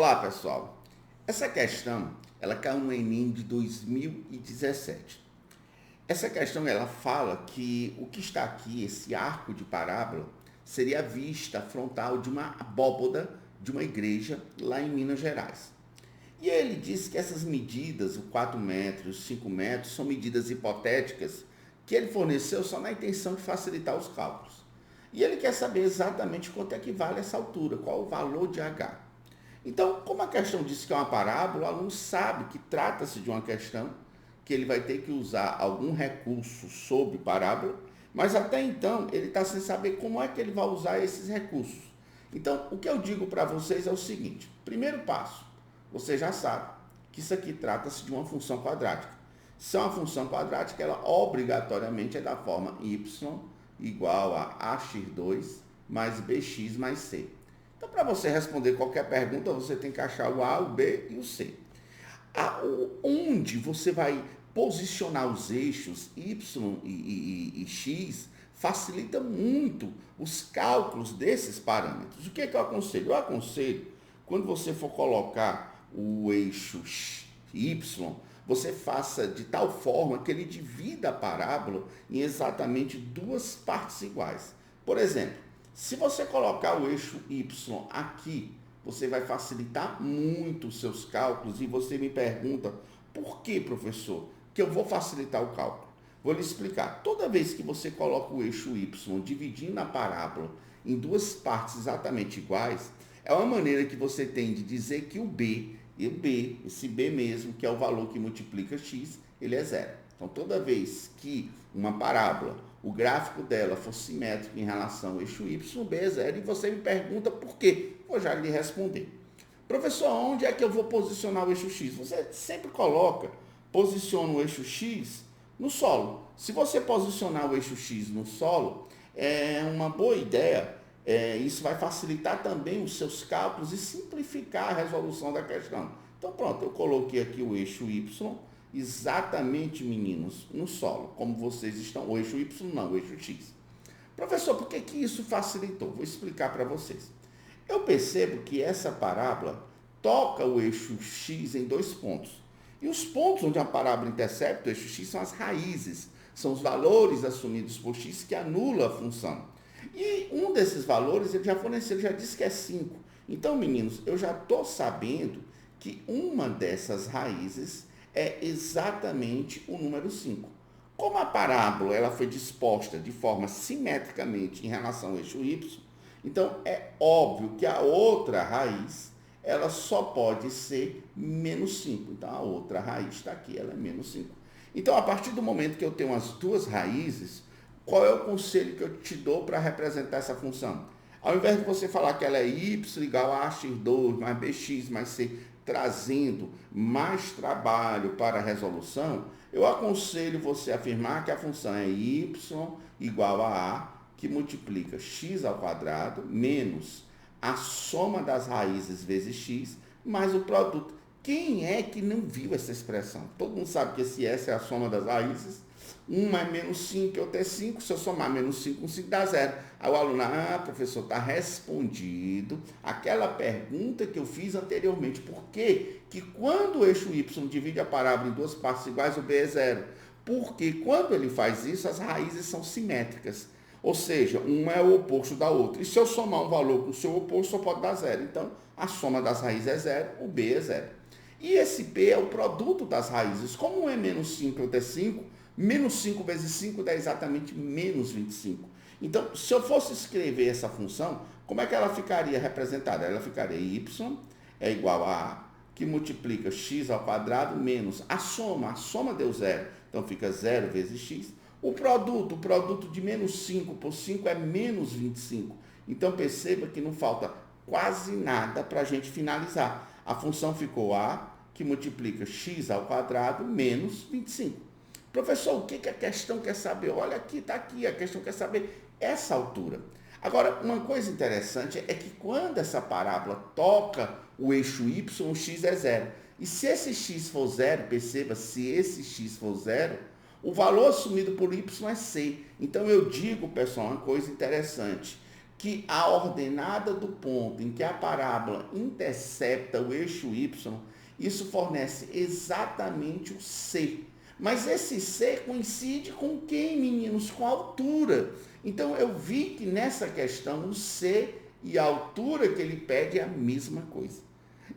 Olá, pessoal. Essa questão, ela caiu no Enem de 2017. Essa questão, ela fala que o que está aqui, esse arco de parábola, seria a vista frontal de uma abóboda de uma igreja lá em Minas Gerais. E ele diz que essas medidas, o 4 metros, 5 metros, são medidas hipotéticas que ele forneceu só na intenção de facilitar os cálculos. E ele quer saber exatamente quanto é que vale essa altura, qual o valor de H. Então, como a questão diz que é uma parábola, o aluno sabe que trata-se de uma questão que ele vai ter que usar algum recurso sobre parábola, mas até então ele está sem saber como é que ele vai usar esses recursos. Então, o que eu digo para vocês é o seguinte: primeiro passo, você já sabe que isso aqui trata-se de uma função quadrática. Se é uma função quadrática, ela obrigatoriamente é da forma y igual a ax2 mais bx mais c. Então, para você responder qualquer pergunta, você tem que achar o A, o B e o C. Onde você vai posicionar os eixos Y e X facilita muito os cálculos desses parâmetros. O que é que eu aconselho? Eu aconselho, quando você for colocar o eixo Y, você faça de tal forma que ele divida a parábola em exatamente duas partes iguais. Por exemplo, se você colocar o eixo Y aqui, você vai facilitar muito os seus cálculos e você me pergunta, por que, professor, que eu vou facilitar o cálculo? Vou lhe explicar. Toda vez que você coloca o eixo Y dividindo a parábola em duas partes exatamente iguais, é uma maneira que você tem de dizer que o B, esse B mesmo, que é o valor que multiplica X, ele é zero. Então, toda vez que uma parábola, o gráfico dela for simétrico em relação ao eixo Y, o B é zero, e você me pergunta por quê? Vou já lhe responder. Professor, onde é que eu vou posicionar o eixo X? Você sempre posiciona o eixo X no solo. Se você posicionar o eixo X no solo, é uma boa ideia. Isso vai facilitar também os seus cálculos e simplificar a resolução da questão. Então, pronto, eu coloquei aqui o eixo Y, exatamente, meninos, no solo, como vocês estão. O eixo Y não, o eixo X. Professor, por que isso facilitou? Vou explicar para vocês. Eu percebo que essa parábola toca o eixo X em dois pontos. E os pontos onde a parábola intercepta o eixo X são as raízes, são os valores assumidos por X que anulam a função. E um desses valores ele já forneceu, ele já disse que é 5. Então, meninos, eu já estou sabendo que uma dessas raízes é exatamente o número 5. Como a parábola ela foi disposta de forma simetricamente em relação ao eixo Y, então é óbvio que a outra raiz ela só pode ser menos 5. Então a outra raiz está aqui, ela é menos 5. Então, a partir do momento que eu tenho as duas raízes, qual é o conselho que eu te dou para representar essa função? Ao invés de você falar que ela é y igual a x2 mais bx mais c, trazendo mais trabalho para a resolução, eu aconselho você a afirmar que a função é y igual a que multiplica x ao quadrado menos a soma das raízes vezes x mais o produto. Quem é que não viu essa expressão? Todo mundo sabe que esse S é a soma das raízes. Uma é menos 5 e outra é 5. Se eu somar menos 5 com 5 dá 0. Aí o aluno, professor, está respondido aquela pergunta que eu fiz anteriormente. Por quê? Que quando o eixo Y divide a parábola em duas partes iguais, o B é 0. Porque quando ele faz isso, as raízes são simétricas. Ou seja, uma é o oposto da outra. E se eu somar um valor com o seu oposto, só pode dar 0. Então, a soma das raízes é 0, o B é 0. E esse B é o produto das raízes. Como um é menos 5 e outro é 5, menos 5 vezes 5 dá exatamente menos 25. Então, se eu fosse escrever essa função, como é que ela ficaria representada? Ela ficaria y é igual a que multiplica x ao quadrado menos a soma deu 0. Então, fica 0 vezes x. O produto de menos 5 por 5 é menos 25. Então, perceba que não falta quase nada para a gente finalizar. A função ficou a que multiplica x ao quadrado menos 25. Professor, o que a questão quer saber? Olha aqui, está aqui, a questão quer saber essa altura. Agora, uma coisa interessante é que quando essa parábola toca o eixo y, o x é 0. E se esse x for 0, perceba, se esse x for 0, o valor assumido por y é c. Então, eu digo, pessoal, uma coisa interessante. que a ordenada do ponto em que a parábola intercepta o eixo y, isso fornece exatamente o C. Mas esse C coincide com quem, meninos? Com a altura. Então eu vi que nessa questão o C e a altura que ele pede é a mesma coisa.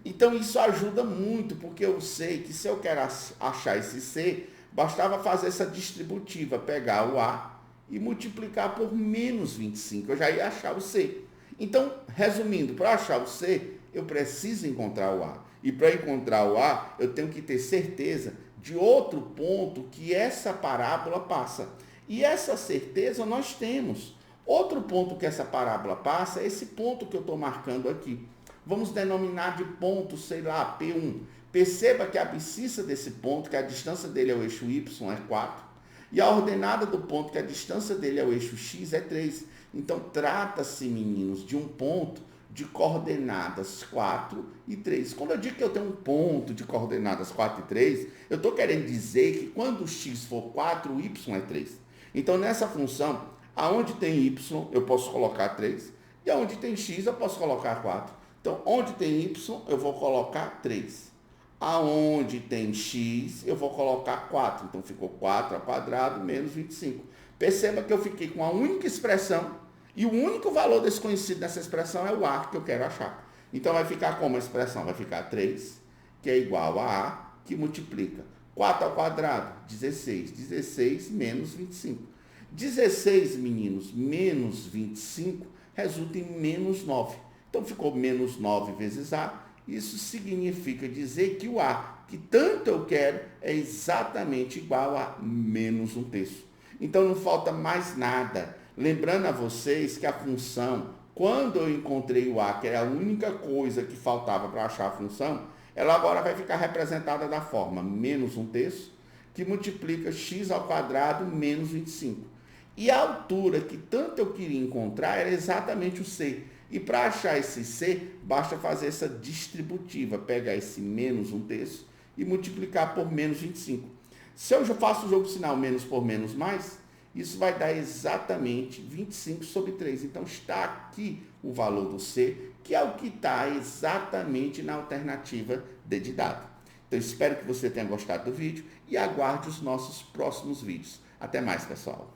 Então isso ajuda muito, porque eu sei que se eu quero achar esse C, bastava fazer essa distributiva, pegar o A e multiplicar por menos 25, eu já ia achar o C. Então, resumindo, para achar o C, eu preciso encontrar o A. E para encontrar o A, eu tenho que ter certeza de outro ponto que essa parábola passa. E essa certeza nós temos. Outro ponto que essa parábola passa é esse ponto que eu estou marcando aqui. Vamos denominar de ponto, sei lá, P1. Perceba que a abscissa desse ponto, que a distância dele ao eixo Y é 4, e a ordenada do ponto, que a distância dele ao eixo X é 3. Então, trata-se, meninos, de um ponto de coordenadas 4 e 3. Quando eu digo que eu tenho um ponto de coordenadas 4 e 3, eu estou querendo dizer que quando o x for 4, o y é 3. Então, nessa função, aonde tem y, eu posso colocar 3, e aonde tem x, eu posso colocar 4. Então, onde tem y, eu vou colocar 3. Aonde tem x, eu vou colocar 4. Então, ficou 4 ao quadrado menos 25. Perceba que eu fiquei com a única expressão, e o único valor desconhecido dessa expressão é o a que eu quero achar. Então, vai ficar como a expressão? Vai ficar 3, que é igual a que multiplica 4 ao quadrado, 16. 16 menos 25. 16, meninos, menos 25 resulta em menos 9. Então, ficou menos 9 vezes a. Isso significa dizer que o a, que tanto eu quero, é exatamente igual a menos 1/3. Então, não falta mais nada. Lembrando a vocês que a função, quando eu encontrei o a, que era a única coisa que faltava para achar a função, ela agora vai ficar representada da forma menos 1/3, que multiplica x ao quadrado menos 25. E a altura que tanto eu queria encontrar era exatamente o C. E para achar esse C, basta fazer essa distributiva, pegar esse menos 1/3 e multiplicar por menos 25. Se eu já faço o jogo sinal menos por menos mais, isso vai dar exatamente 25 sobre 3. Então, está aqui o valor do C, que é o que está exatamente na alternativa D de dado. Então, espero que você tenha gostado do vídeo e aguarde os nossos próximos vídeos. Até mais, pessoal.